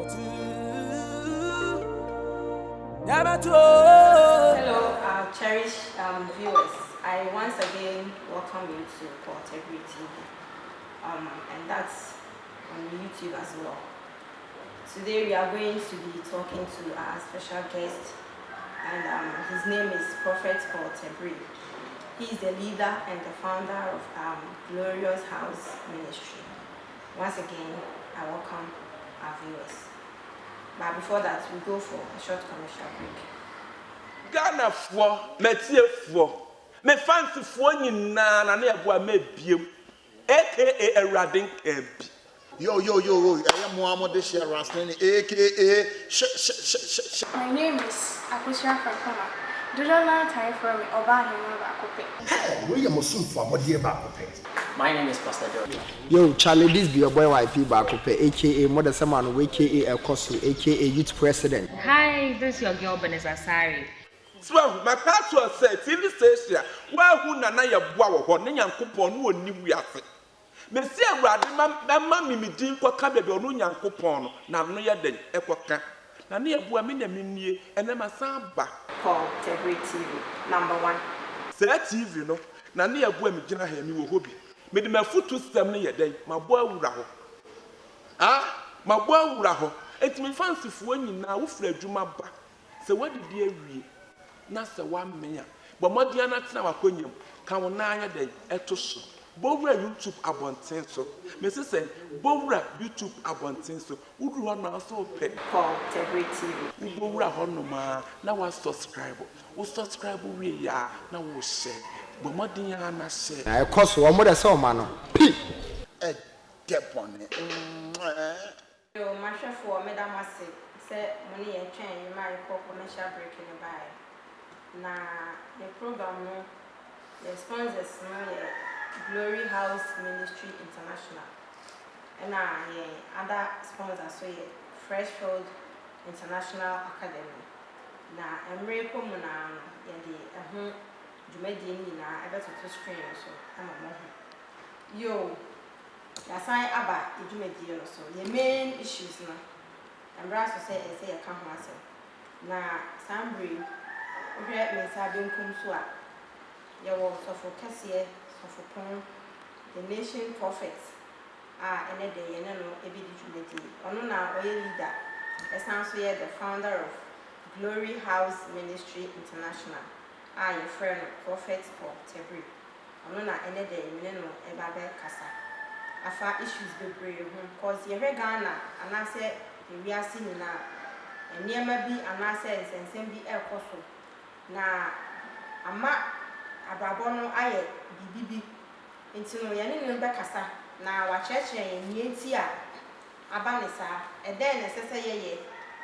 Hello, our cherished viewers. I once again welcome you to Portable TV, and that's on YouTube as well. Today we are going to be talking to our special guest, and his name is Prophet Portable. He is the leader and the founder of Glorious House Ministry. Once again, I welcome our viewers. But before that, we go for a short commercial break. Ghana for Metie for me fancy for nyina na na eboa mebiem aka Eradin Ebi. Yo, I am Muhammad Shia Rasnani, aka My name is Akusha Frankoma. Do not know time for me over him. We are Muslim for what dear Bakope. My name is Pastor George. Yo, Charlie, this be your boy YP Bakope, aka Mother Saman, aka El Kosu, aka Youth President. Hi, this is your girl Beneza Sari. So my pastor said TV station where who na ya boa wo ne Nyankopon no oni wiase. Me se Awurade ma mi din kwaka bebe onu Nyankopon no na no ye den ekoka. Na ne eboa me na mennie ene masan ba. Portable TV, #1. Say TV no na ne eboa me gina ha mi wo hobi. Me de mafutu system ne ye den maboa wura ho. Maboa wura ho. Etimi fancy fo nyina wo fra adwuma ba. Se wadidi awie na se wa mmea bo modia na tena wakonyam ka wo na anya den eto so bowura YouTube abonten so me se bowura YouTube abonten so wudu ho na so pe Portable TV. bowura ho no ma na wa subscribe we ya na wo share bo modia na share El Kosu, or Mother Saman. a depon. Yo, my chef for Madam Massey said money and chain you marry commercial break in the buy. Na the program no the sponsors no Glory House Ministry International and other sponsors so Freshfield International Academy na emre ko mu na ye de ehun dwumadi ni na ebe to screen so ama mo ho yo ya sai aba dwumadi no so the main issues na emra so say e ka ho asem na sambre we me sabe nkum so a ye wo so for kase so for pon the nation prophets ene de ye no ebi di dwumadi ono na oye leader esan so ye the founder of Glory House Ministry International your friend Prophet Portable ono na ene de ye no eba be kasa afa issues bebre ho cause ye hwe Ghana anase ewiase ni na eniema bi anase ensensem bi ekoso na ama abrabo no aye bibibi enti no ye ne be kasa na wa church ye nienti a aba ne sa eden ne sese ye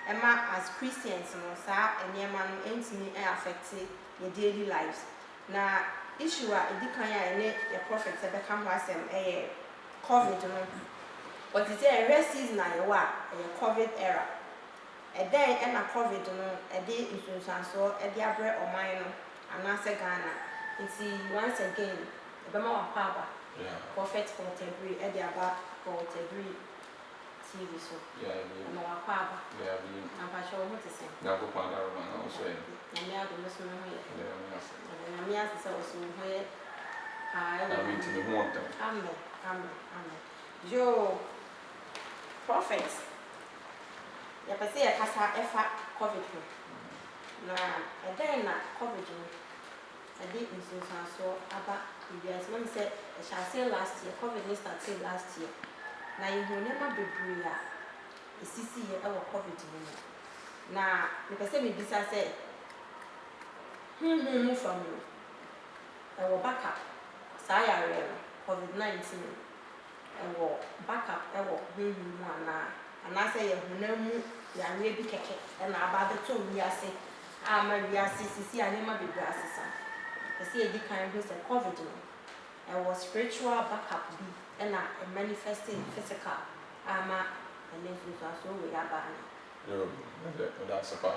ema as Christians no sa eniema no entimi affect your daily lives na issue a edikan ya ne your prophet be ka ho asem COVID no but it is a season na ye wa COVID era eden e na COVID no ede insunsanso ede abre oman no anase Ghana nti once again ebema wa paba Prophet Portable ede aba Portable TV so na wa paba na pa show mo tese Na ko pa na ro na so e. na me ado no so no ho ye na me asese wo so ho ye Na mi ti mo won tam. Amen. Yo Prophet ya pese ya kasa efa COVID no na eden na COVID no ade insunsanso aba bias mom say I shall say last year COVID started last year na you hu nema bebre a esisi ye ewo COVID no na me pese me bisa say mu from you ewo backup sa ya re COVID-19 ewo backup ewo mu ana say ye hunamu ya we bi keke na aba de to wiase ama wiase sisi anema bebre asesa ese e di kan ho say COVID no ewo spiritual backup bi na manifesting physical ama and then so we aba na Yo, that's a pa.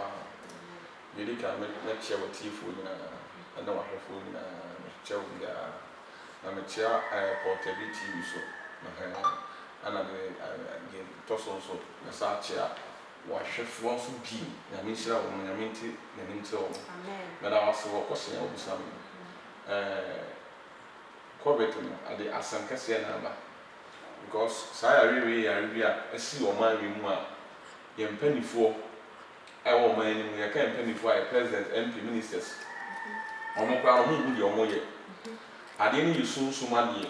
Yedi ka me share with tea food na na wa food na share with ya na me share portability so na ana me again toso so na sa chia wahwɛfoɔ nso bi nyame nhyira wɔn nyame nti n'anim nti wɔn Amen. mɛda wase wɔ kɔhyɛ a wɔbisa me covid no ade asɛm kɛseɛ na aba because saa yare bi a asi ɔman wi mu a yɛn mpanimfoɔ ɛwɔ ɔman anim yɛka mpanimfoɔ a yɛ president mp ministers wɔn koraa wɔn hu deɛ wɔn yɛ adeɛ no yɛ sunsun adeɛ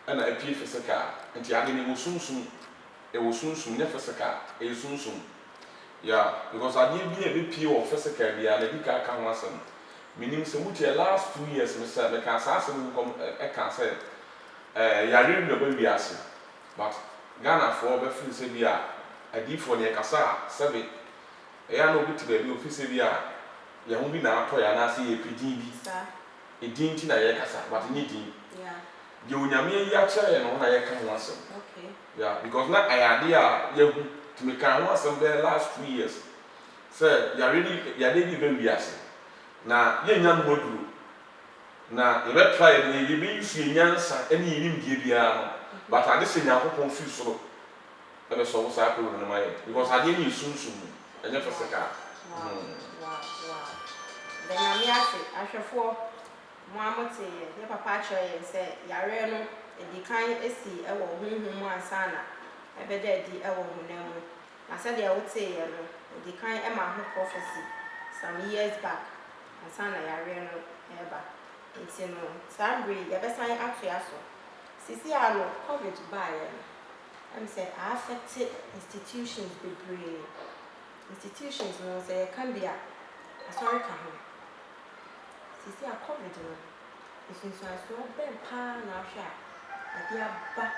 ɛna apie physical nti adeɛ no yɛ sunsun ɛwɔ sunsun nyɛ physical ɛyɛ sunsun yeah because adeɛ bi a ɛbɛpie wɔ physical bi a na bi ka aka ho asɛm meaning sɛ mutie last 2 years me sɛ meka saa asɛm nkɔm ɛka sɛ yare bi na ɔbɛ wi ase but Ghanafoɔ bɛfiri sɛ bi a adiifoɔ ne ɛkasa a sɛbe ɛyɛ na obi te baabi ofi sɛ bi a yɛn ho bi na atɔ yɛ anaasɛ yɛ pidin bi edin ti na yɛkasa but nye din deɛ onyame yi akyerɛ yɛn no na yɛka ho asɛm yeah because na ayade a yɛhu tumi ka ho asɛm bɛyɛ last 2 years sɛ yare bi bɛ wi ase na yɛnya no duro na yɛbɛtra yɛ yɛbɛyusu nyansa ne yɛnimdeɛ biara no but ade sɛ Nyankopɔn fi soro ɛbɛsɔ wo saa kɔɔ no ma yɛ because adeɛ no yɛ sunsun ɛnyɛ fɛ sɛ kaa the nyame ase ahwɛfoɔ mo amote yɛ papa akyerɛ yɛn sɛ yare no edi kan esi ɛwɔ honhom mu ansa na ɛbɛda edi ɛwɔ honam mu na sɛdeɛ wote yɛ no edi kan ɛma ho prophecy some years back ansa na yare no ɛba nti no saa bere yɛbɛsan atoa so sisi a no covid baeɛ no ɛm sɛ affected institutions bebree institutions no sɛ yɛka bi a asɔre ka ho sisi a covid no nsunsuansoɔ bɛn paa na ahwɛ a ɛde aba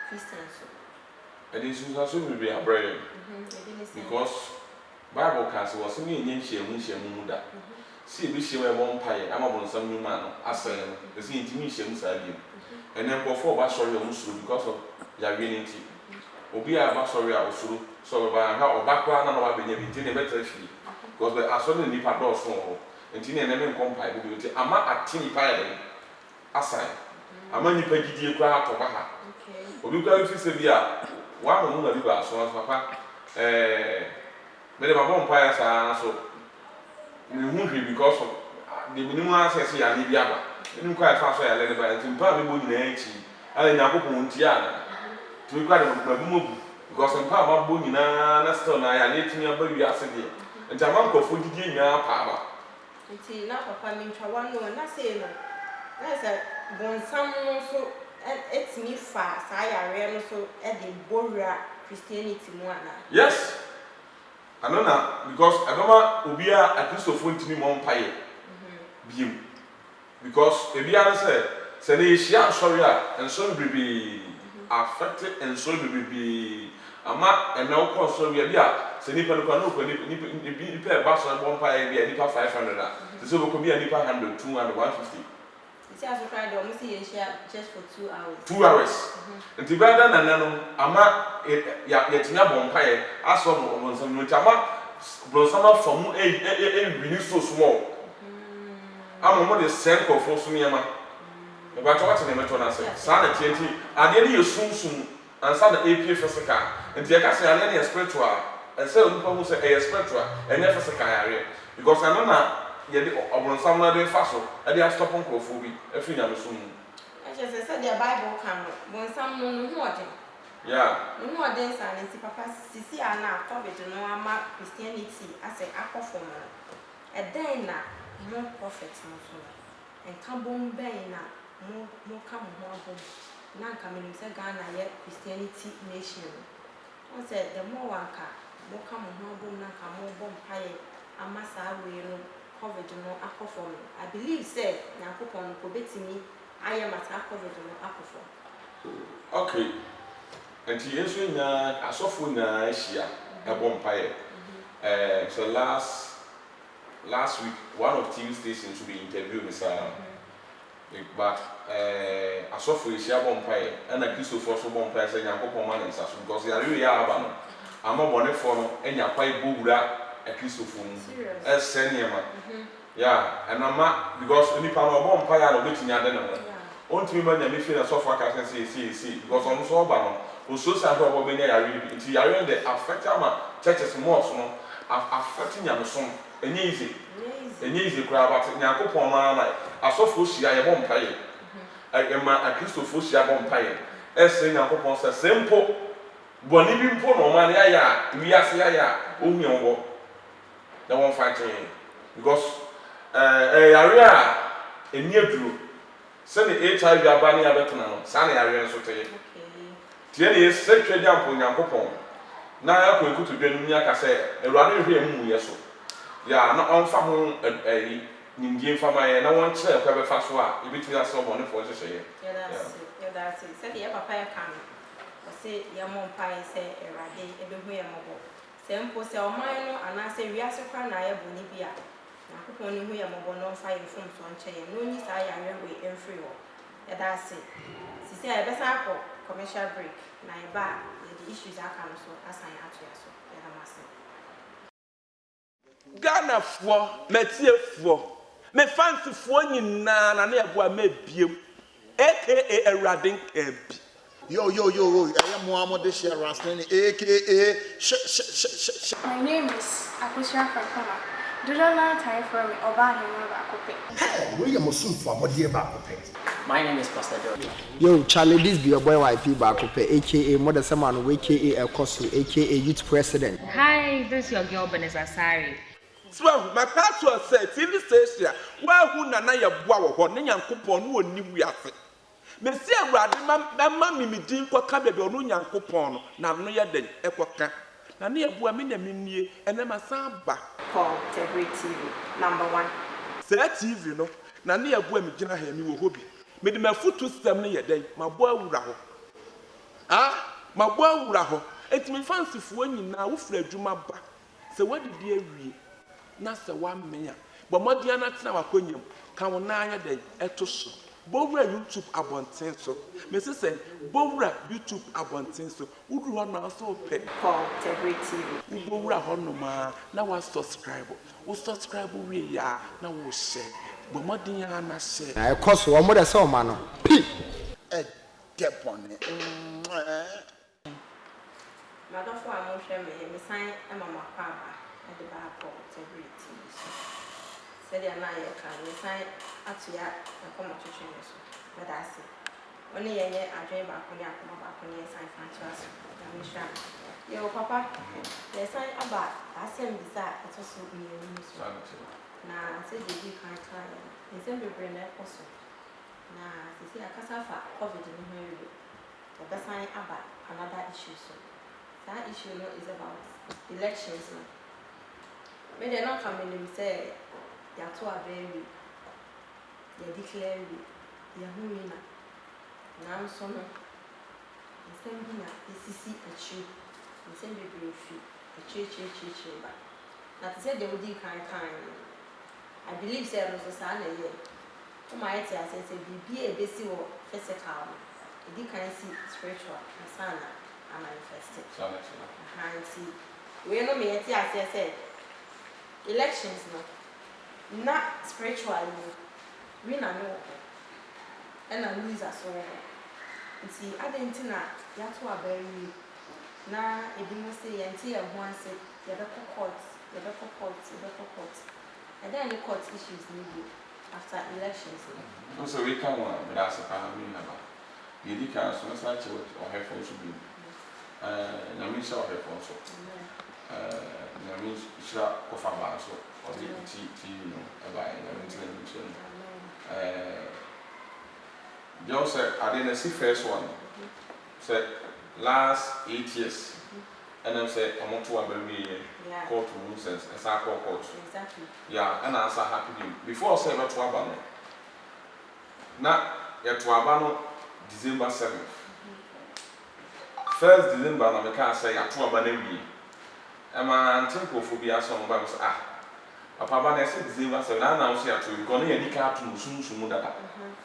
Christian so ɛde nsunsuansoɔ bebree abrɛ yɛn because Bible ka sɛ wɔsɛ ne yɛnyɛ nhyiamu mu da si ebi hyia ɛbɔ mpaeɛ ama bɔnsam nnwuma no asɛn no ɛsɛ yɛntumi nhyiamu saa bi ɛnɛ nkɔfoɔ ɔba sɔre a ɔmusoro because of yareɛ no nti obi a aba sɔre a ɔsoro sɛ ɔbɛba ha ɔba koraa na ɔba bɛnya bi nti na ɛbɛtara fie because asɔre no nipa dɔɔso wɔ hɔ nti na ɛnɛ nkɔ mpaeɛ bi nti ama ate nipa yɛ dɛn asan ama nipa gyidie koraa atɔ ba ha obi koraa fi sɛ bi a wama mu na bi ba aso papa mɛde mabɔ mpaeɛ saa so mehu hwee because of the minimum access yɛ ane bi aba ɛnim kɔ a ɛfa so yɛ alɛ ne ba nti mpa a mebɔ nyinaa akyi ala Nyankopɔn nti a tumi kɔ a de mabu mabu because mpa a mabɔ nyinaa na still na yɛ ane atumi aba wi ase deɛ nti ama nkɔfoɔ didie nyinaa pa aba nti na papa mentwa wa no na sei no na sɛ bɔnsam no so etumi fa saa yare no so de bɔwura Christianity mu ana yes ano na because ɛbɛma obi a akristofo ntumi mɔ mpaeɛ biem because ebiara sɛ ne yɛhyia nsɔre a nsɔre bebree affect nsɔre bebree ama ɛnɛ wokɔ nsɔre bi a sɛ nipa no kɔ na wokɔ nipa ɛba sɔre bɔ mpaeɛ bi a nipa 500 a sɛ sɛ wokɔ bi a nipa 100 200 150 nti aso kra de ɔmo si yɛhyia just for 2 hours 2 hours nti bɛyɛ dɛ nana no ama yɛtumi abɔ mpaeɛ asɔ no ɔbɔnsam no nti ama bɔnsam afa mu ɛwini so small ama mo de sɛn nkɔfoɔ so nneɛma ɛbɛtɔ wɔte ne mɛtɔ n'asɛ saa na tie nti adeɛ no yɛ sunsun ansa na apie physical nti yɛka sɛ adeɛ no yɛ spiritual ɛsɛ onipa ho sɛ ɛyɛ spiritual ɛnyɛ physical yare because ɛno na yɛde ɔbɔnsam no de fa so ɛde astɔpɔ nkɔfoɔ bi afiri nyame so mu ɛkyɛ sɛ sɛdeɛ Bible ka no bɔnsam no no ho ɔden no ho ɔden saa ne nti papa sisi a na COVID no ama Christianity asɛ akɔ fam no ɛdɛn na mo prophet no so nka bom bɛn na mo ka mo ho abom na nka menim sɛ Ghana yɛ Christianity nation on sɛ the more wanka mo ka mo ho abom na nka mo bom pae ama saa wei no COVID no akɔ fam I believe sɛ Nyankopɔn no ko betimi ayɛ mata COVID no akɔ fam okay nti yesu nya asɔfo na ahyia ɛbɔ mpae so last week one of TV stations to be interviewed Mr. But asɔfo ahyia bɔ mpae ɛna kristofo so bɔ mpae sɛ Nyankopɔn ma ne nsa so because yare yɛ aba no ama bɔnefoɔ no anya kwae bɔ wura kristofo mu ɛsɛ nneɛma yeah ɛna ma because nipa no ɔbɔ mpae a na obetumi ade ne ho on to me man me feel so far can see because on so ba no so say how we benya yare bi nti yare dey affect ama churches more so no affect nyame so enye easy kura but nyankopon na asofo hia ye bom paye ema akristofo hia bom paye ese nyankopon say simple boni bi mpo no man ya wi ase ya ohun wo na won fighting because yare a eni aduro se ne HIV aba ne abetena no sa na yare nso teye tie ne se twedi ampo nyankopon na ya ko ekutu dwanu ni aka se ewurade hwe mu yeso ya na on fa ho nindie fama ye na won kire kwa be fa so a ebitumi ase obone fo hye yeah that's it say the papa ya kan o say ya mon pai say ewurade ebehu ya mobo say mpo say o man no ana say wiase kwa na ya boni bia na kokon ni hu ya mobo no fa ye fom so nche ye no ni sa ya we emfree wo yeah that's it si say e be sa ko commercial break na e ba the issues aka no so asan ato ya so ya da mase Ghana for Metie me fancy for nyina na na eboa mebiem aka Eradin Ebi. Yo, I am Muhammad Deshia Rastlin, aka My name is Akusha Frankoma. Dodona time for me Oba Himaba Akope. We are Muslim for Modia Bakope. My name is Pastor George. Yo, Charlie, this be your boy YP Bakope, aka Mother Saman, aka El Kosu, aka Youth President. Hi, this is your girl Beneza Sari. So my pastor said TV station where who na ya boa wo ho ne Nyankopon no oni wiase. Me se Awurade ma mi din kwaka bebe onu Nyankopon no na no ye den ekoka. Na ne eboa me na mennie ene masan ba. Paul Tegri TV #1. Say TV no na ne eboa me gina ha mi wo hobi. Me de mafutu system ne ye den maboa wura ho. Maboa wura ho. Etimi fansifo nyina wo fra adwuma ba. Se wadidi awie na se wa menya bo modia na tena wakonyam ka wona anya den eto so bowura YouTube abonten so me se bowura YouTube abonten so wudu ho na so pe Paul Tegri TV bowura ho no ma na wa subscribe we ya na wo share bo modia na share Na Kosu, o Mother Sama no. P. a depon. Madafo amohwe me san mama kwaba de ba Paul Tegri TV said ya na ye kan me san atoya akoma twetwe so but that's it only ye adwen ba ko ni akoma ba ko ni san franchise na me sha ye o papa ye san aba asem bisa atoso ni so na se de bi kan kan ye se bebre na ekoso na se akasa fa covid ni ho ewe o be san aba another issue so that issue no is about elections no me dey not come in say ya to aberi ya declare ya huina na nso no nsembi na esisi achi nsembi brefi achi ba na to say they would kan I believe say no so sa na ye o ma yeti ase say bibi e besi wo physical e di kan si spiritual na sana a manifested hanti we no me yeti ase say elections no not spiritually we na no and I lose as well nti adentina ya to aberi na ebi mo say yanti e ho ase ye be court and then the court issues need after elections so we can one but that's a family number you di kan so na che o he fo so bi na mi so he fo so na mi sha ko fa ba so o di ti no aba na mi tell you so Joseph I didn't see first one said last 8 years and then say I want to be court rules and court exactly yeah and I say happy before say not to abano na yet to abano December 7th 1st December na me can say ya to abano wi am antinkophobia so mba say papa ba na say December 7th na announce ya to go na yedi ka to sunsun dada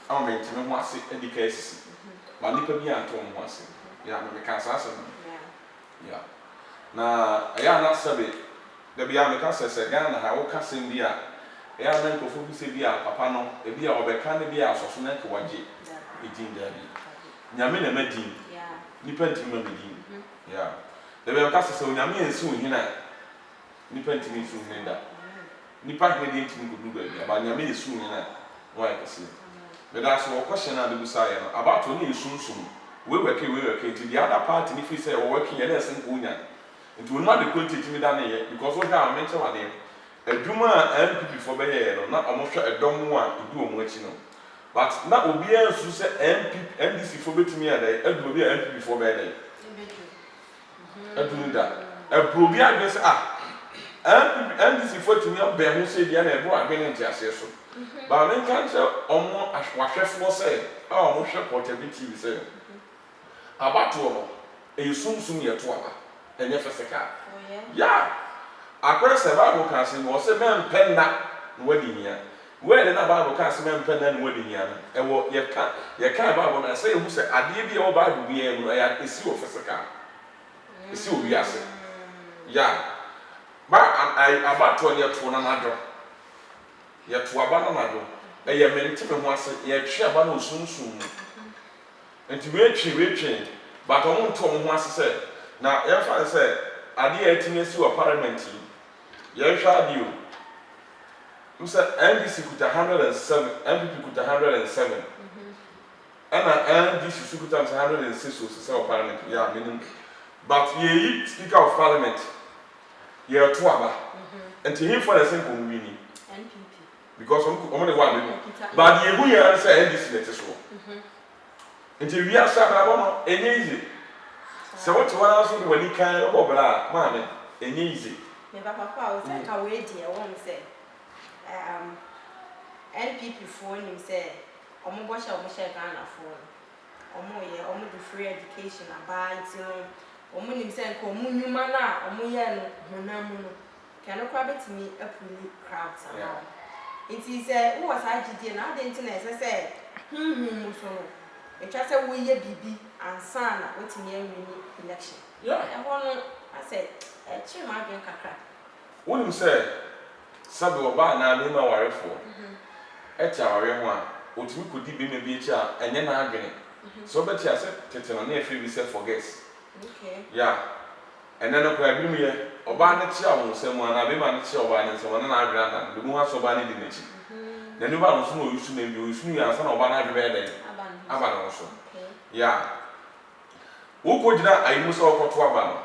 am me ntime ho ase edika asisi ba nipa bi anto ho ase ya me can say yeah na ya na sabe da bia me ka se Ghana ha wo ka sem bia ya na nkofo bi se bia papa no e bia obeka ne bia asoso na ke waje edin da bi nyame na madin Yeah. nipa ntimi ma medin yeah da be ka sese nyame ensi ohina nipa ntimi ensi ohina da nipa hwe de ntimi ko duba bi aba nyame ensi ohina wa ya kase be da so question na de bu sa ya no about no esunsum we work to the other party if you say we working ya na sen ko nya nti wonu ade konti timi da na ye because what how mention wa dem adwuma MPP for be ye no na omo hwe edom a edu omo achi no but na obi ansu se MPP NDC for betimi ya da adu obi MPP for be da adu da probi agbe se MPP NDC for timi be ho se dia na ebo agbe ne ntiase so ba men kan se omo ahwahwefo se omo hwe portability bi se abato no esumsum ye to aba enye feseka ya akwere se Bible kan se no se men penna no wadi nia we na Bible kan se men penna no wadi nia no ewo ye ka Bible na se ehu se ade bi e wo Bible bi e no ya esi wo feseka esi wo wiase ya ba abato ye to na nado ye to aba na nado eye mente me ho ase ye twe aba na osumsum enti we twe but omo nto mo ho ase se na ye fa se ade ya etimi esi wa parliament ye hwa ade o mse NDC kuta 107 MPP kuta 107 ana NDC kuta 106 so se wa parliament ya meaning but ye speaker of parliament ye to aba enti him for the same ko wini NPP because omo de one but ye hu ya se NDC net so nti wi asa na bono enye easy se what one also do when kan o bla ma me enye easy me papa o se ka we die won se NPP for him say omo bo sha Ghana for omo the free education aba nti no omo nim se nko omo nyuma na omo ye no honamu no kan no kwa betimi apuli crowds around nti se wo was agide na ade nti na se so no etwa se wo ye bibi ansa na wetimi anwini election e ho no I said chima adwen kakra wonim se sabe oba na be ma warefo etia ware ho a otumi kodi bi me bi echi a enye na adwene so beti ase tete no na efi bi se forgets okay yeah ene no kwa bi mu ye oba na chi a won se mu na be ma na chi oba na se mo na adwene na be mu ha so oba na di na chi na ni ba no so no yusu na bi yusu ya ansa na oba na adwene den aba no so yeah wo jina ayimu se okoto aba no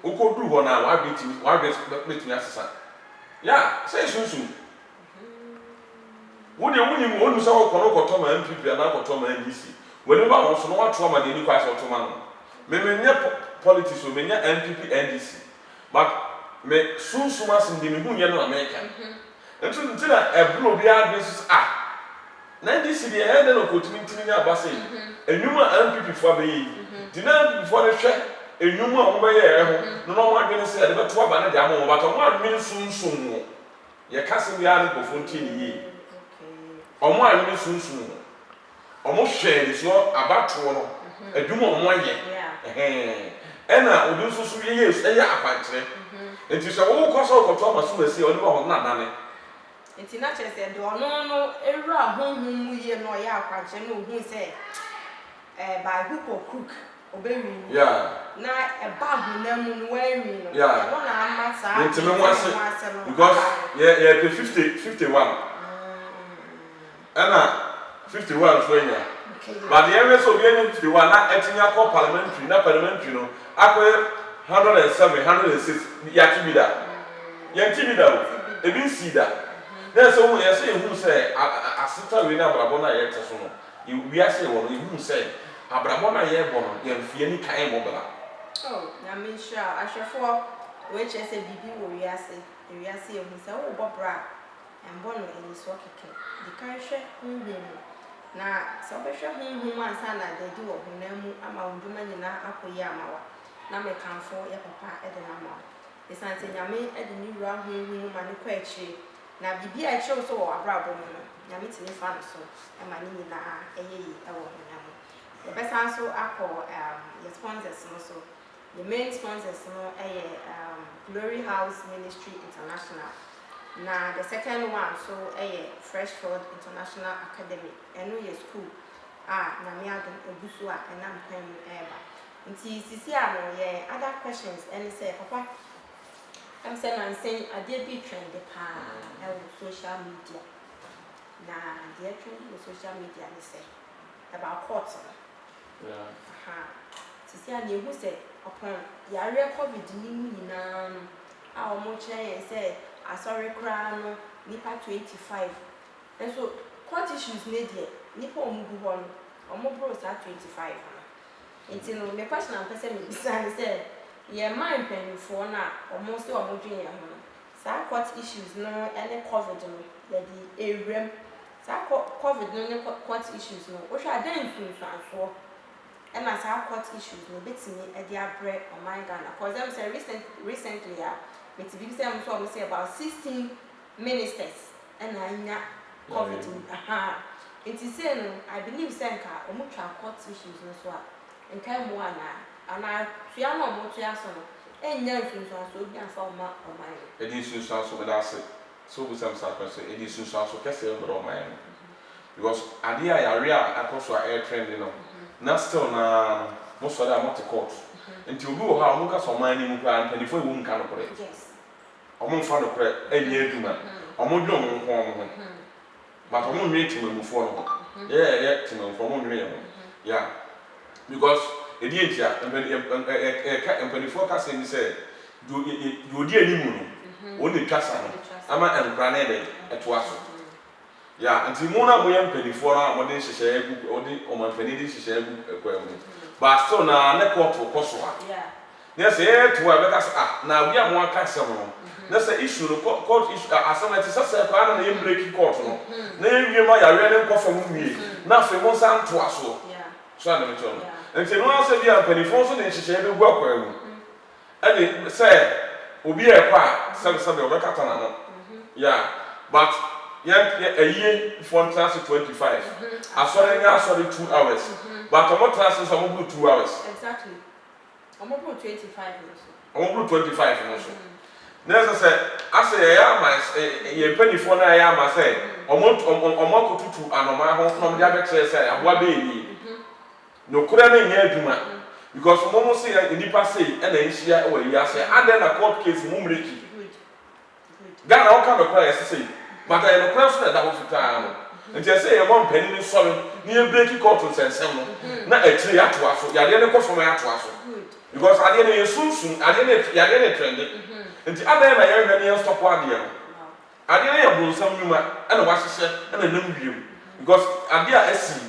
wo duru ho na wa betimi asesa yeah say sunsun wo de wunim wonu se okono koto ma MPP na koto ma NDC wenu ba wo so no wato ma de ni kwa se oto ma no me nya politics o me nya MPP NDC but me sunsun asin de me hu ye no America nti na ebro bi adresu na NDC de he de no kotumi ntimi nya abase enwuma MPP fo abeyi di na MPP fo ne hwe enwuma o be ye ho no no mo adwene se de beto aba na de amo ba to mo adwene sunsun wo ye kase wi ari kofo nti ni yi omo adwene sunsun wo omo hwe ni so abato no adwuma omo ye ena odu susu ye ye akwankyere enti so wo koso koto amaso wasi oni ba ho na dane enti na chese de ono no ewura honhum mu ye no ya akwankyere no hu se by hook or crook obewi yeah na eba hu na mu no wenwi no yeah no na amasa enti me wase because ye 51 ena 51 so nya but the area so we any 51 na etinya ko parliamentary no akwe 107 106 ya tibida ebi sida na so wo ye say hu say asita we na brabo na ye teso no we ase wo no hu say abrabo na ye bo no ye mfie ni kan mo bla na me sure ahwefo we chese bibi wo we ase ye hu say wo bobra embo no eni so keke di kan hwe hu na so be hwe hu ansa na de di wo hu na mu ama unduma nyina akoyi amawa na me kanfo ya papa e de na ma esanse nyame e de ni wura hu ma ne kwa echi na bibi a echi so wo abrabo mu no nyame tini fa no so e ma ni nyina eyeyi e wo hu na mu e be san so akọ your sponsors no so the main sponsors no Glory House Ministry International na the second one so Freshfield International Academy eno ye school na me adom egusu a enam kwan mu eba nti sisi a no ye other questions any say papa am say na say ade bi trend pa e social media na the trend with social media ni say about court sisi a na ehu say upon yare covid ni mu nyina no a omo kire say asori kra no nipa 25 and so court issues ne dey nipa omugu ho no omo bro sa 25 nti no me question am pese me bisa say ye mind penfo na omo say omo dwen ye ho sa court issues no any covid no ye di ewrem sa covid no ne court issues no wo hwa den sunsanso e na sa court issues no betimi e dey abre o my Ghana cause them say recently me ti bi say am say about 16 ministers and anya covid nti say no I believe say nka omo twa court issues no so a nka mo ana tua no mo tua so no enya nsunsuaso obi afa oma oman edi nsunsuaso me da se so bu sam sa question edi nsunsuaso kese e bro oman because ade a yare a akoso a air trend no na still na mo so da mo te court nti obi wo ha mo ka so oman ni mu kwa mpanifo ewu nka no kore yes omo mfa no kore enya eduma omo dwo mo ho mo but omo nwe timamufo no yeah timamufo omo nwe ye yeah because edi entia empanifo ka say ni say do odi animu no woni twasa no ama enkra na ede eto aso yeah nti mo na mo ye empanifo na mo de hyehyɛ egu odi omanfani de hyehyɛ egu ekwa mu but still na ne court ko so a yeah na say eto a be ka say na wi a mo aka say mo na say issue no court issue assemblity say kwa na ye break court no na ye wie ma ya we ne nkofa mu wie na fe mo san to aso yeah so na me to no nti no ase bi ampanifo so ne hyehyɛ be gu akwa mu ani say obi e kwa sebe obekata na no yeah but ye for class 25 asori nya asori 2 hours but omo class so omo 2 hours exactly omo 25 so omo 25 no so na say ase ya ma ye mpanifo na ya ma say omo kotutu anoma ho no me dia be kire say aboa be yi no kura na nya aduma because mo say nipa say e na nhia e wa yi ase and na court case mo mreki Ghana o ka be kura yes say but I no kura so na da ho fitaa no nti say e mo mpani ni sori ni e break court sensem no na akire ya to aso ya de ne kofo ma ya to aso because ade na yesunsun ade na ya de ne trend nti ade na ya hwe ne stop ade no ade na ya bonsam nyuma e na wa hyehyɛ e na nam wiem because ade a asi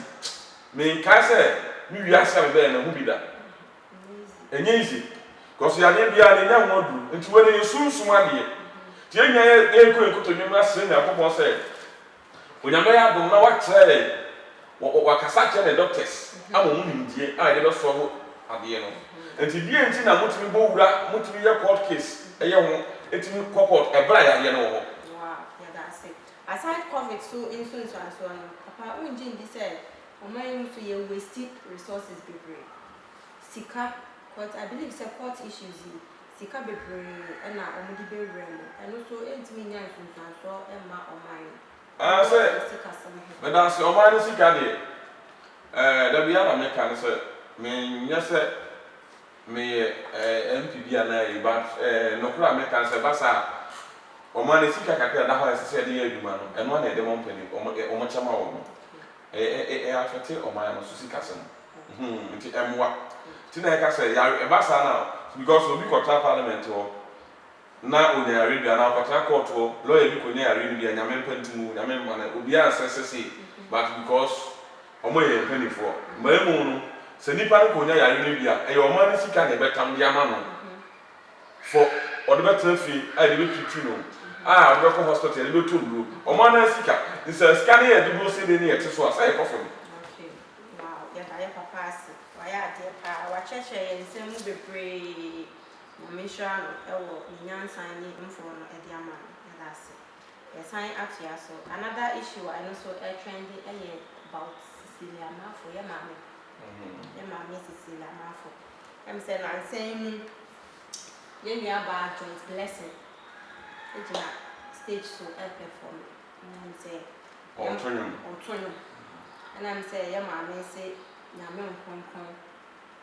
me kai say mi wi asa be na hu bi da enye easy because ya de bia ne nya wodu nti we ne yesunsun ade ti enya e ko ekotonyum ase na akobɔ say onyame ya dom na wa kyerɛ wa kasa kyerɛ the doctors ama mu nimdie a de be so ade no nti bia nti na mutumi bo wura mutumi ye court case eye ho etimi court ebra ya ye no ho wow yeah that's it aside covid so influence and so on papa unji ndi say oman so ye waste resources bebre sika court I believe say court issues sika bebre na omudi be rem and also entimi nya influence so emma oman say but that's oman sika de da bia na me kan say me nya say me MPB ana e but no kura me kan say basa oman sika kakra da ho ese de aduma no eno na e de mo mpani omo chama wo no afete oman no so sika sem nti emwa ti na e ka say ya e basa na because obi kota parliament ho na onya radio na kota court ho lawyer bi konya radio nyame mpantimu nyame mana obi ansese but because omo ye mpanifo maemu no se nipa no konya ya radio e yo man sika na betam dia ma no for odo betam fi a de betwitwi no odo ko hospital de betum omo na sika nse sika na ye de bo se de ne yete so asa e kofo okay wow ya ka ya papa asi wa ya de pa wa cheche ye nse mu bebre mo misha no e wo nyansan ni mfo no e de ama ya da asi ya sign up ya so another issue I know so trending about Cecilia Mafo ya mama Cecilia Mafo I'm saying I'm saying you me about joint blessing it's na stage so perform and say Antonio and I'm say ya maame say nyame nkonkon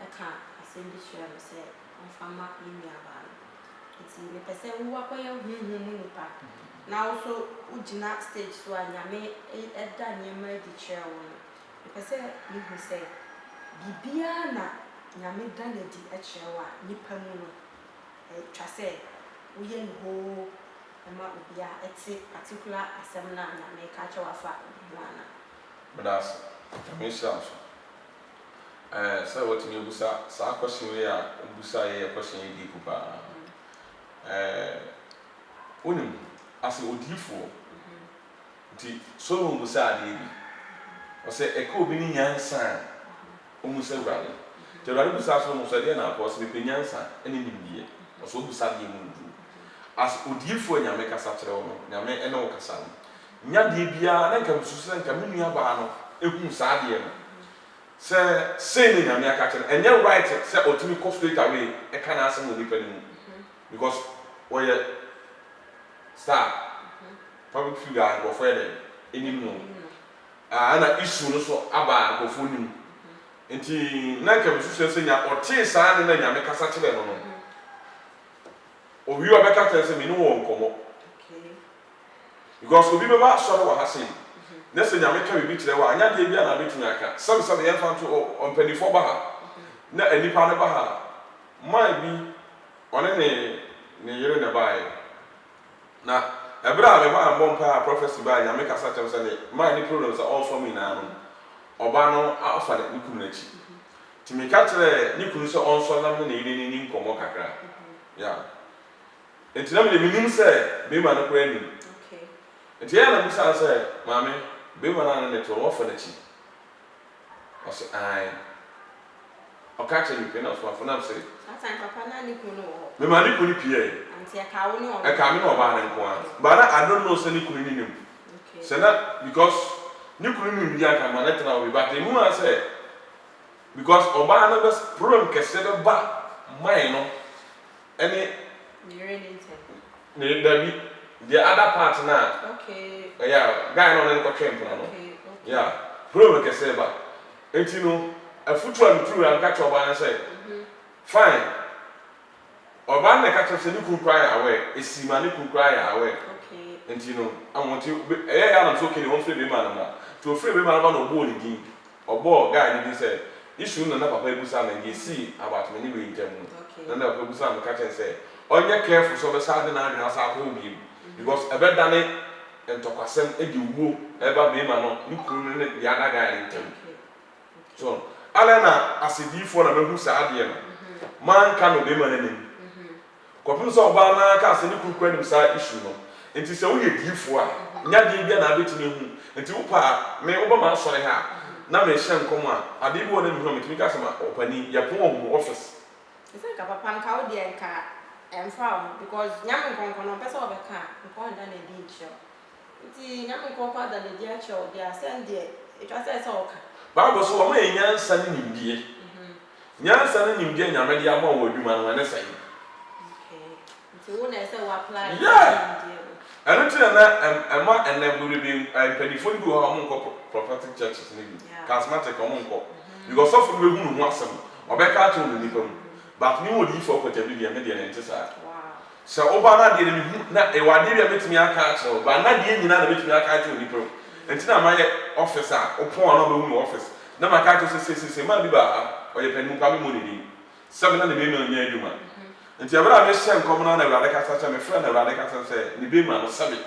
eka asem bi hwere no say onfama yemi aba enti me pese wo akoye huhu mu nipa na also ugina stage so anyame eda nyema di hwere wo me pese me hu say bibia na nyame da na di hwere wa nipa mu no twa say wo ye no ema obia eti particular asem na nyame ka che wa fa wana but that's myself. So what you sa question we are busa ye question ye di kupa. Unim as odifo. Nti so mo busa ade bi. O say e ko bi ni nyansa o mu se wurade. Te wurade busa so mo so de na ko so be nyansa ene nimdie. O so busa de mu ndu. As odifo nyame kasa kire wo nyame ene wo kasa. Nya de bia na nka mususu nka me nua ba no ehun sa de no. Say ni nyame aka kire enye right say otumi go straight away e ka na asem oni pani mu. Because we star public figure go for them enim no. Ana issue no so aba go for nim. Enti na nka mususu say nya ote sa ne na nyame kasa kire no no. Owi obeka kire say me no wo nkomo. Because obi beba so no wa hasen na se nyame ka bibi kire wa anya de bia na betumi aka sabe ye fa to ompanifo ba ha na anipa ne ba ha mai bi one ne yere ne bae na ebra me ba mbom pa prophecy ba nyame ka sa tem se ne mai ni problems all for me na no oba no afa ne kunu na chi timi ka kire ni kunu se on so na ne yere ni nkomo kakra ya entina me nim se be ma no kra ni enti ya na bisa say mama be mana na to wo for the chi o say ai o ka che you na so na say atan papa na ni kunu wo me ma ni kunu pie anti e ka wo ni o e ka mi no ba na nko an but I don't know say ni kunu ni nim say na because ni kunu ni bi aka ma na tena we but emu a say because oba na best problem kese be ba mai no any ni renting ni dabi the other part na yeah guy no na ko twem no yeah problem ke say ba enti no afutu am true am catch oba na say fine oba na catch say ni ku cry away esima ni ku cry away enti no amoti ya na so ke ni won free be man na to free be man na obo ni din obo guy ni say issue na papa ebusa na ye see about me ni we ntem na na papa ebusa na catch say onye careful so be sad na na sa ko bi because ebedane entokwasem edi wo eba be ma no nkuru ne ya daga ya ntem so alena asidifo na mehu sa ade no man ka no be ma ne nim kopim so oba na ka se ne kuru anim sa issue no enti se wo ye difo a nya de bia na betini hu enti wo pa me wo ba ma sore ha na me hye nkom a ade bi wo na mi hu metimi ka se ma opani ya pon wo office ese ka papa nka wo de nka emfa because nyame nkonkono pese obeka nkon da na di ncho nti nyame nkonko da na di acho dia send there it was say oka Bible so wo ma nyansa ne nimdie nyansa ne nimdie nyame de ama wo adwuma no ne sai nti wo na say wo apply nimdie anu tena na ema enabulu bi penifoni bi ho nko prophetic churches ne bi charismatic ho nko because of we hu no asem obeka ato no nipa mu but ni wo di for ko tabi bi me de ne ntisa wow so oba na de ne na e wade bi betimi aka acho ba na de nyina na betimi aka acho nipa enti na ma ye officer opon na be hu office na ma ka acho se ma bi ba o ye penu pa mi mo ni sabe na ne be me nya adwuma enti abra me hye nkom na Awurade ka sa cha me friend Awurade ka sa se ni be ma no sabe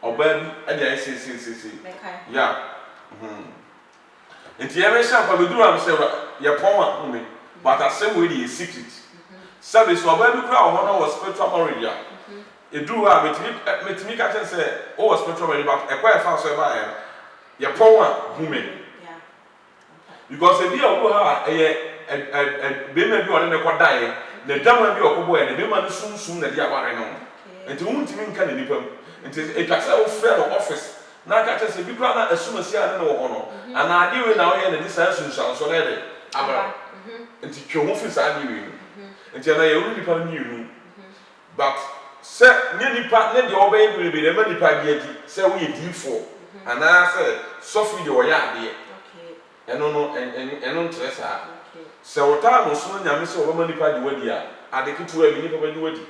oba bi ade aye se ya enti ya me hye pa be duru am se ye pon a hu me but asem we dey secret sabe so oba bi kura o hono was spiritual marriage ya edu a metimi ka chen say o was spiritual marriage but e kwa e fa so e ba ye pon a hu me because e bi o ha e be me bi o ne ko dai na dama bi o ko boy ne be ma no sunsun na dia ware no enti wuntimi nka ne nipam enti e ka say o friend office na ka chen say bi kura na asuma si ade no wo hono ana ade we na o ye na dis sunsun so na de abra enti twe ho fi sa ade we enti na ye ru nipa ni ru but se nye nipa ne de obey bi be ma nipa bi adi se wo ye difo ana se sofu de o ya ade ɛno nkyerɛ saa sɛ wɔtaa mo so nyame sɛ wɔbɛma nipa de wadi a ade ketewa bi nipa bɛde wadi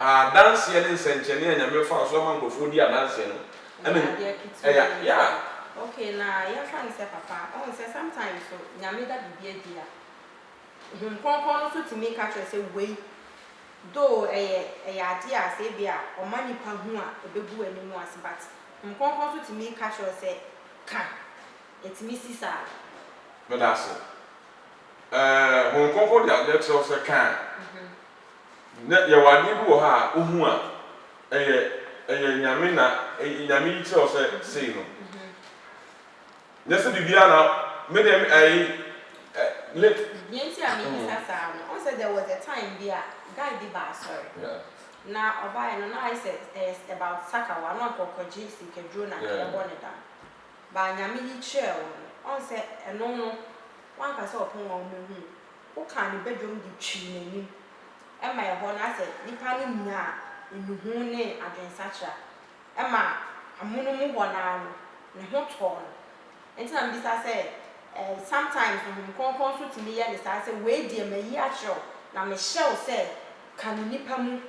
adanseɛ ne nsɛnkyɛnne a nyame fa so ama nkurɔfoɔ di adanseɛ no ɛne ɛyɛ ya okay na yɛfa ne sɛ papa ɔn sɛ sometimes so nyame da biribi adi a nkɔnkɔn no so tumi ka kyerɛ sɛ wei though ɛyɛ ade a sɛ bi a ɔma nipa ho a ɛbɛgu anim ase but nkɔnkɔn so tumi ka kyerɛ sɛ ka ɛtumi si saa meda ase nkɔnkɔn de adeɛ kyerɛ sɛ ka na yɛwɔ adeɛ bi wɔ ha a ohu a ɛyɛ nyame na nyame yi kyerɛ sɛ sei no nyɛ sɛ biribiara na mede yɛnti a mebisa saa no ɔn sɛ there was a time bi a guy bi baa sɔre na ɔbaeɛ no na ayɛ sɛ about sakawa na ɔkɔkɔgye sikaduro na ɛbɔ ne da baa nyame yi kyerɛ wo no ɔn sɛ ɛno no wanka sɛ ɔpon wɔn mu hu woka ne badwam de twi n'anim ɛma ɛhɔ no asɛ nipa no nya enuhu ne adwensakra ɛma amono mu hɔ naa no ne ho tɔɔ no nti na mbisa sɛ sometimes nkɔnkɔn so tumi yɛ ne saa sɛ wei deɛ mayi akyerɛw na mehyɛw sɛ ka ne nipa mu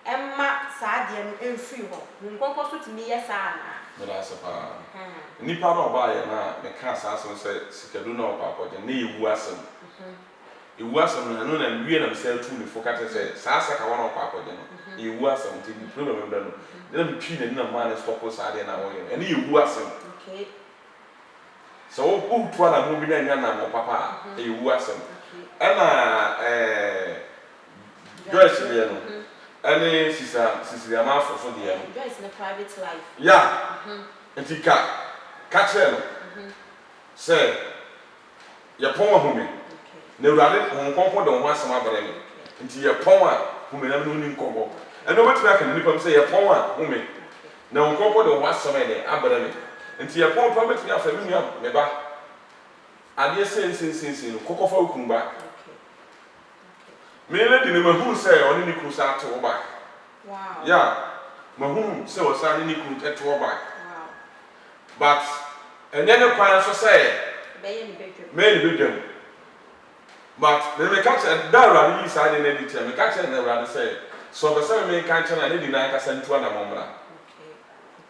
ɛma saa deɛ no ɛmfiri hɔ nkɔnkɔn so tumi yɛ saa anaa meda ase paa nipa na ɔbaayɛ no a meka saa asɛm sɛ sikadu na ɔkɔ akɔgye ne yɛwu asɛm ewu asɛm no ɛno na nwie na mesɛ atu ne fo ka kyerɛ sɛ saa sakawa na ɔkɔ akɔgye no yɛwu asɛm nti ne problem bɛ no na metwi n'ani na maa ne stɔpo saa deɛ na wɔyɛ no ɛne yɛwu asɛm sɛ wotua na mo bi na nya na mo papa a yɛwu asɛm ɛna Joyce deɛ no ɛne sisiri amafo so deɛ no Joyce ne private life ya nti ka kyerɛ no sɛ yɛpɔn ahome na awurade nkɔnkɔ de ho asɛm abrɛ me nti yɛpɔn a home na no ni nkɔnkɔ ɛna wobɛtumi aka ne nipa m sɛ yɛpɔn a home na nkɔnkɔ de ho asɛm ɛde abrɛ me nti yɛpɔn pa bɛtumi afa me nua me ba adeɛ sɛnsɛnsɛnsɛn no kɔkɔfa okunu ba me lady ne mahunu sɛ ɔne ne kunu sa to wo ba ya mahunu sɛ ɔsa ne ne kunu to wo ba but ɛnyɛ ne kwan so sɛ bɛyɛ ne bedwam but me ka kyerɛ da awurade yi saa de na di kyerɛ me ka kyerɛ na awurade sɛ sɛ ɔbɛ sɛ me ka kyerɛ na ne di na ankasa ntua na mɔmmra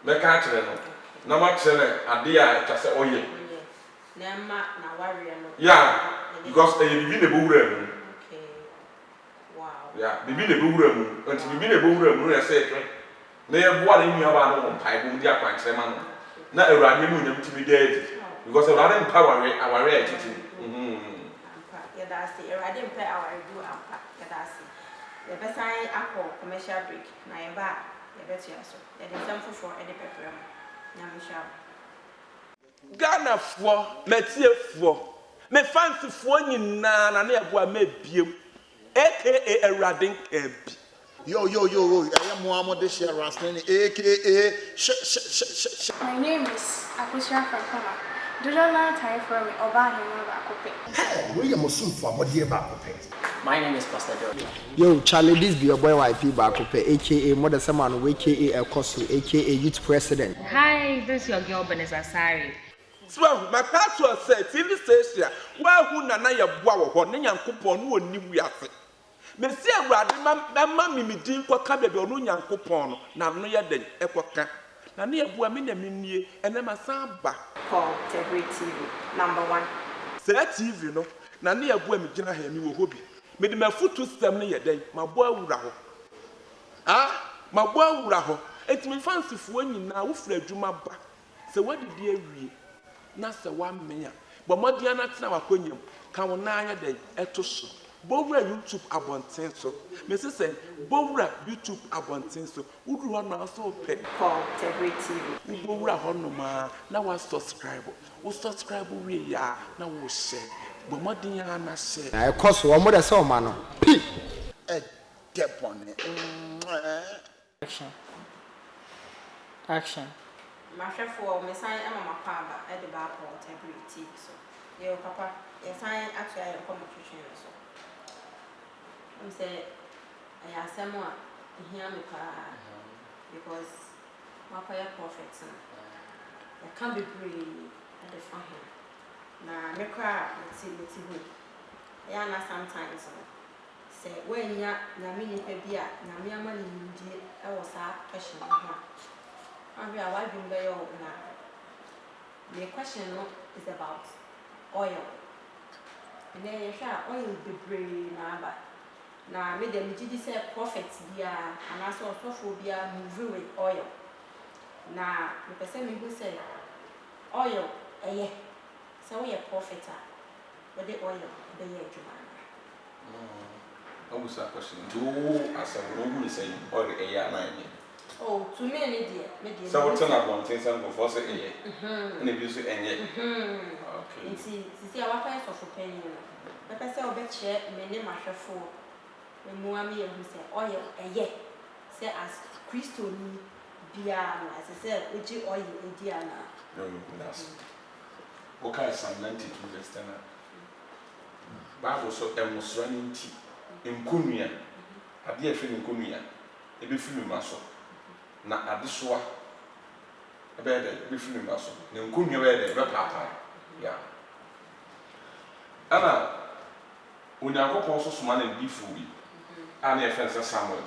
me ka kyerɛ no na ma kyerɛ adeɛ a ɛtwa sɛ ɔyɛ ya because ɛyɛ bibi na ɛbɛwura mu ya bibi na ɛbɛwura mu nti bibi na ɛbɛwura mu no yɛ sɛ ɛhwɛ na yɛboa ne nnuaba no wɔ mpaebɔ mu de akwankyerɛ ma no na awurade mu nyam tumi da adi because awurade mpa aware a ɛtete yɛdaase awurade mpa aware du ampa yɛdaase yɛbɛsan akɔ commercial break na yɛba a yɛbɛtua so yɛde nsɛm foforɔ ɛde pɛprɛ mu nyame hyɛ Ghanafoɔ metiefoɔ me fansifoɔ nyinaa na ne ɛboa mebiem aka awurade nkabi Yo, I am Muhammad Deshia Rastlini, aka My name is Akusha from Koma. Dodona time for me, Obahima Bakope. Where you must for what year back? My name is Pastor George. Yo, Charlie, this be your boy YP Bakope, aka Mother Saman, aka El Kosu, aka Youth President. Hi, this is your girl Vanessa Sari. So my pastor said TV station where who na ya boa wo ne Nyankopɔn no oni wiase me se awurade ma mi din kwaka bebe ono Nyankopɔn no na no ye den ekoka na ne yeboa me na mennie ene masan ba called Tegri TV #1 say TV no na ne yeboa me gina ha mi wo hobi me de mafutu system ne ye den mabo awura ho mabo awura ho etimi fansifo nyina wo fra adwuma ba se wadidi awie na se wa menya bo modia na tena wakonyam ka wo na anya den eto so bowura YouTube abonten so me se bowura YouTube abonten so wudu ho na so pe called Tegri TV bowura ho no ma na wa subscribe we ya na wo share bo modia na share I cause one more than so man. P. Action. Mahwefo me san ama mapaba e de ba called Tegri TV so ye papa ye san atua ye competition so say I asem a hia me pa because my prayer prophets I can't be brave at the fire na me kra meti ho ya na sometimes say when ya na me nipa bi a na me ama ni ndie e wo sa question ho a we are wadwum be yo na the question no is about oil and then you sha oil bebre na aba na me dem gidi say prophet bia and also sofo bia move with oil na me pese me go say oil eye so we a prophet but the oil be ye adwuma I was a question. Do as a woman say oil eye na eye. oh to me any dear So what na one thing some for say eye. And if you say eye. Okay. See our price of opinion. Me pese obe che me ne mahwefo me muami ye hu say oil eye say as Christo ni bia na as say oji oil edi ana. No, that's. Okay, Psalm 92 verse 10. Bible so running tea. Nkunia. Ade afi nkunia. Ebe fi mi maso. Na ade soa. Ebe de ebe fi mi maso. Na nkunia be de be papa. Ya. Ana Onyankopɔn so soma na bifu bi. Ana e fense Samuel.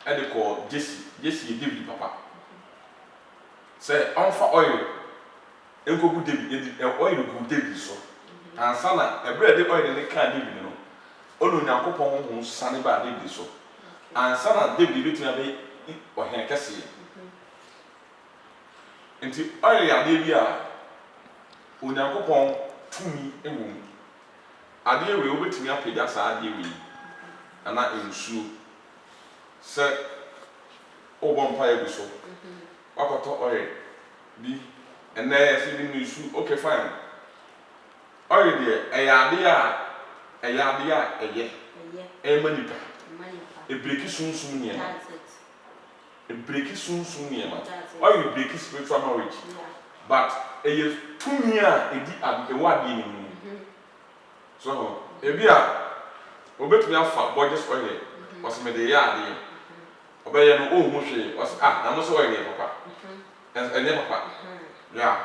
Ade ko Jesse ye David papa. Say on for oil. Enkogu David oil go David so. Ansa na ebre de oil ne ka David no. Ono Onyankopɔn ho sane ba David so. Ansa na David bitua be ohen kese. Enti oil ya de bi a Onyankopɔn tumi ewo. Ade we obetumi apagya sa ade we. Ana ensuo. Se obompa ye bi so. Wakoto oil bi and then see the news okay fine oil there ayade a manipa e breaki sunsun ne ma e breaki sunsun ne ma oil breaki spiritual knowledge but e tumi a edi ewade ni mu so e bi a obetumi afa budget oil was me de yade obeye no o hu hwe was na no so oil ne papa and never papa yeah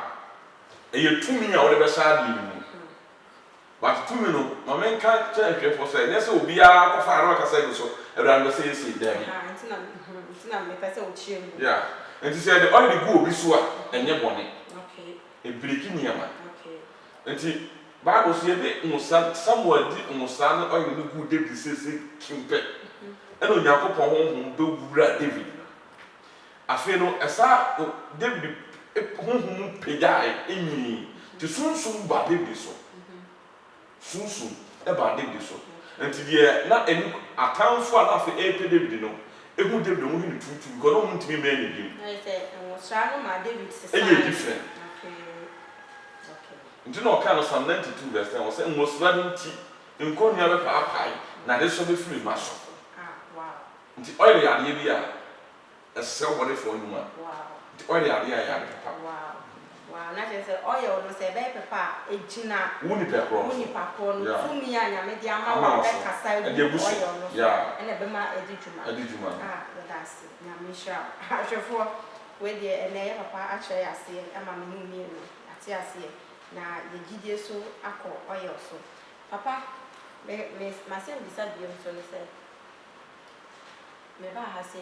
e tumi a wo de be sa di mu but tumi no ma men ka cha hwe for say na say obi a ko fa ro ka say so ebran be say say dem ntina me pese o chie mu yeah and he said the oil go obi so a enye bone okay e breaki niama okay enti Bible say de musa Samuel di musa no oil no go David say kimpe eno Yakobon honhom be wura David afi no esa David honhom pejai enyi ti sunsun ba David so sunsun e ba David so enti de na enu akanfo na afi David no ehu David no hin tutu go no ntimi me ni bi I say sra no ma David se e different nti no kind of Psalm 92 verse 10 was say ngosra nti nkonia be paapai na de so be free maso wow nti oil ya de bi a ese wore for numa wow nti oil ya de ya papa wow na je say oil no say be papa ejina woni pakro no tumi ya nya me de ama wa be kasa oil no yeah ene be ma edijuma that's nya me sha ahwefo we de ene papa a chere ase ama me hu mi no ate ase na ye gidie so akọ oil so papa me say bisa biom so no say me ba ha say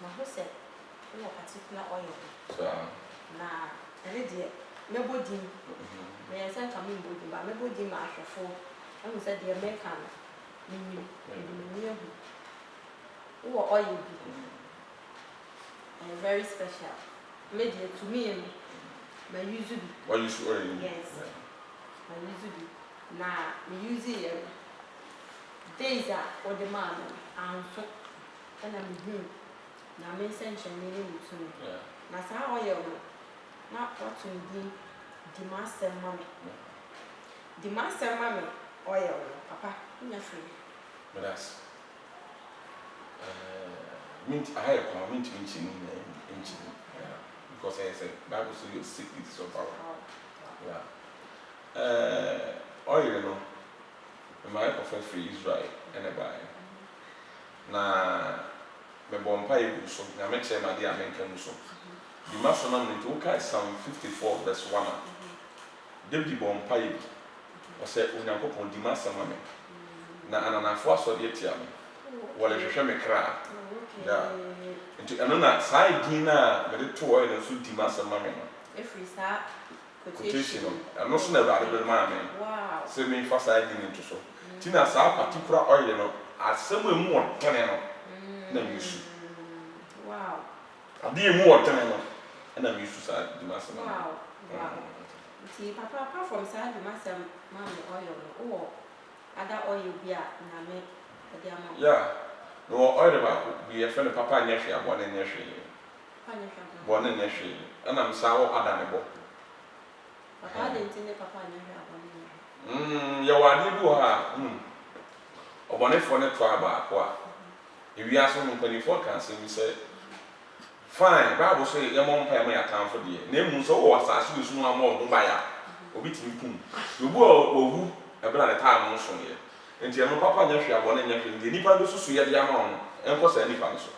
ma ho say no particular oil na ene de me bodi me say ka me bodi ba me bodi ma ahwefo e say de me kan ni hu oil bi and very special me de to me my use it. What you should yes. My use it. Na me use it. Days are for the man and so and I'm na me sensation me to me. Na sa oil na what to be the master mommy. The master mommy oil papa nya free. But that's mint I have a mint in because I said Bible says your sick is so powerful. Yeah. Oil no. My prophet free Israel and a buy. Na me bompa you so na me che ma dia menka so. The master na me to Psalm 54 verse 1. David Bompaye or say Unakopon Dimasama na ananafo asɔre atia me wɔle hwehwɛ me kra ya nti ɛno na saa din na mede to oil no so di masɛm ma me no every sa quotation no ɛno so na Awurade bɛ ma me wow sɛ me fa saa din nto so ti na saa particular oil no asɛm emu ɔtene no na me su wow ade emu ɔtene no na me su saa di masɛm wow wow nti papa apart from saa di masɛm ma me oil no other oil bi a na me ade ama yeah no oil ba ko bi e friend papa nya hwe abo na nya hwe papa nya hwe bo na nya hwe ana msa wo ada ne bo papa de ntine papa nya hwe abo ne ya wade bi ha obonefo ne to aba ko a ewia so no mpanifo kan se mi se fine bible say ye mo mpa ya kanfo de na emu so wo asase bi so no ama ho ba ya obi tin kum obu owu ebra ne taa no so ye enti eno papa nya hwe abo na nya hwe de nipa do susu ye de ama ho enko sa nipa no so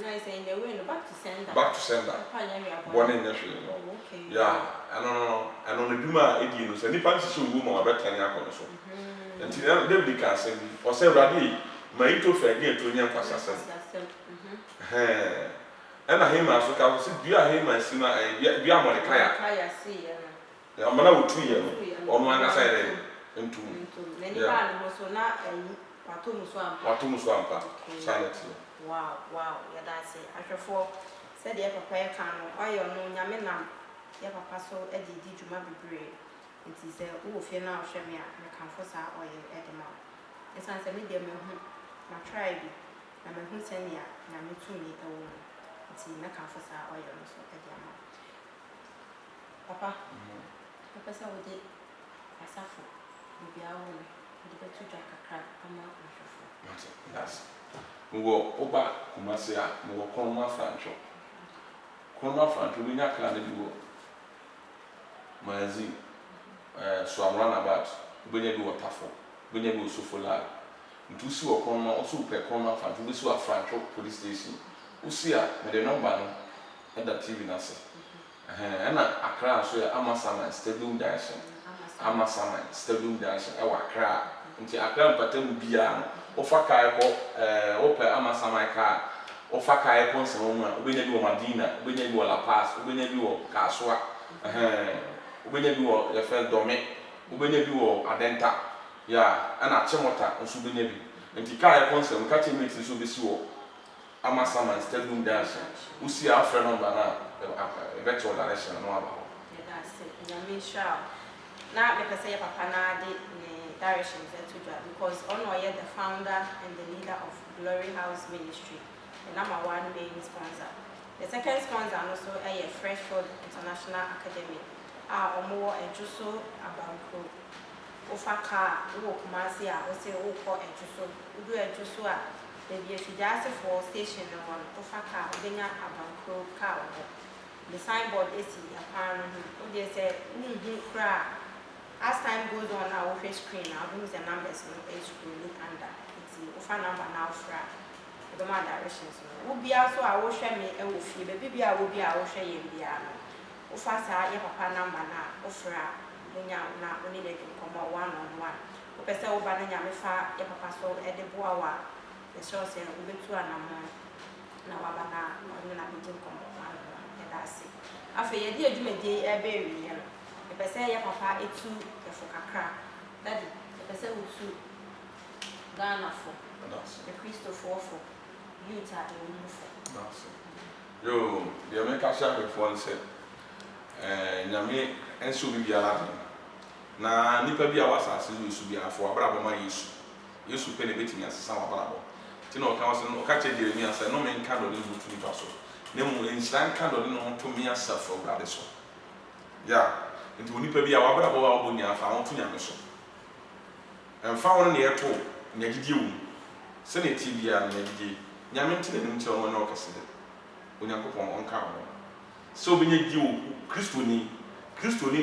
na say in the way no back to sender papa nya hwe abo bo na nya hwe no ya ano no duma edi no sa nipa no so owu ma wabetani akọ so enti na David ka se bi o se Awurade ma ito fe de to nya kwasasa ena hema so ka so bia hema si na bia Mordecai kaya si ya amana wotu ye no ono anga sai de ntu nani ba no so na wato muso ampa sanity wow ya da se ahwefo se de papa ya kan no oyo no nyame nam ya papa so di djuma bebre nti se wo fie na ahwe me a me kan fo sa oyo edema esan se me de me hu na try bi na me hu se ne ya na me tu ni ewo nti me kan fo sa oyo no so edema papa papa sa wo de asafo bi a wo de betu dwa kakra ama ahwefo that's wo oba kumase a wo konma francho bi nya kala de bi wo mazi so amra na bat benya bi wotafo benya bi osofola ntusi wo konma oso pe konma francho bi so francho police station usi a me de number no e da TV na se na akra so ya amasama stadium junction e wa akra nti akra mpatam bia ofa kai ko opa amasama ka ofa kai ko nse mo a obenya bi wo Madina obenya bi wo La Paz obenya bi wo Kaswa obenya bi wo Efel Dome obenya bi wo Adenta ya ana Chemota nso obenya bi nti kai ko nse mo ka chemit so be si wo amasama stadium junction usi afre number na eventual direction no aba ho that's it nyame sha na me pese papa na de directions to do because Ono is the founder and the leader of Glory House Ministry, the number one main sponsor. The second sponsor also a Freshfield International Academy. Omo ejuso abanko. Ofaka wo kumasi a ose wo ko ejuso. Udu ejuso a baby efidase for station no one. Ofaka obenya abanko ka wo. The signboard esi apparently. Odi say kra. As time goes on, I will screen. I'll use the numbers on the page to look under. It's the number now for the my directions. Will be also I will share me a woofy, baby. I will be I will share you piano. Ufasa, your papa number now, offer when you now when you come one on one. Upesa Ubana Yamifa, your papa so at the Boawa, the show say, we be 2 and a month. Now, Abana, or not be come on, and that's it. After your dear, you may day a berry. The person ya papa etu efo kakra daddy the person utu Ghana for the Christopher for Utah for yo the America share before say nyame enso bi ala na nipa bi a wasase Yesu bi afo abrabo ma Yesu pe ne betimi asesa abrabo ti no ka wase no ka che Jeremia say no men ka do ni mutu nipa so na mu ensiran ka do ni no to mi asafo brade so ya nti onipa bi a wabra bo wa obonya afa won to nyame so emfa won ne yeto nyagidi wu se ne ti bia ne nyagidi nyame ntine nim ti won na okase de onyankopon onka ho so bi nyagidi wu kristoni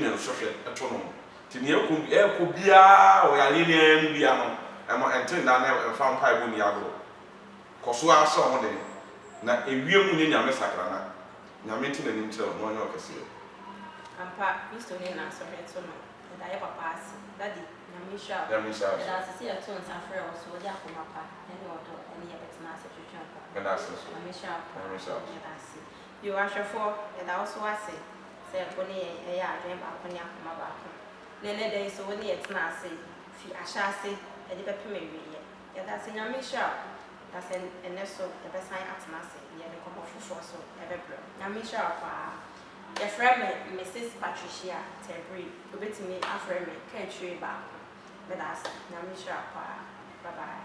ne so hwe eto no ti ne ekọ bia o ya ne ne bia no emo ente na na emfa mpa ibo ni agro koso aso ho de na ewiem ne nyame sakra na nyame ntine nim ti won na okase Ampa Christoni na so heto no ɛda yɛ papa ase dadi nyame hyira wo Nyame hyira wo. ɛda ase sɛ yɛto nsa frɛ wo so wode akoma pa ɛne ɔdɔ ɛne yɛbɛtena ase twetwe nkɔ Meda ase so. nyame hyira wo Nyame hyira wo. ɛda ase yo ahwɛfoɔ ɛda wo so ase sɛ wo ne yɛn ɛyɛ adwene baako ne akoma baako na ɛnɛ da yi so wo ne yɛtena ase fi ahyɛ ase ɛde bɛpem awieɛ yɛda ase nyame hyira wo da sɛ ɛnɛ so yɛbɛsan atena ase yɛde nkɔmmɔ foforɔ so ɛbɛbrɛ wo nyame hyira wo paa yɛfrɛ me Mrs. Patricia Tebri wobɛtumi afrɛ me ka atwire baako mɛda ase nyame hyira wo paa bye bye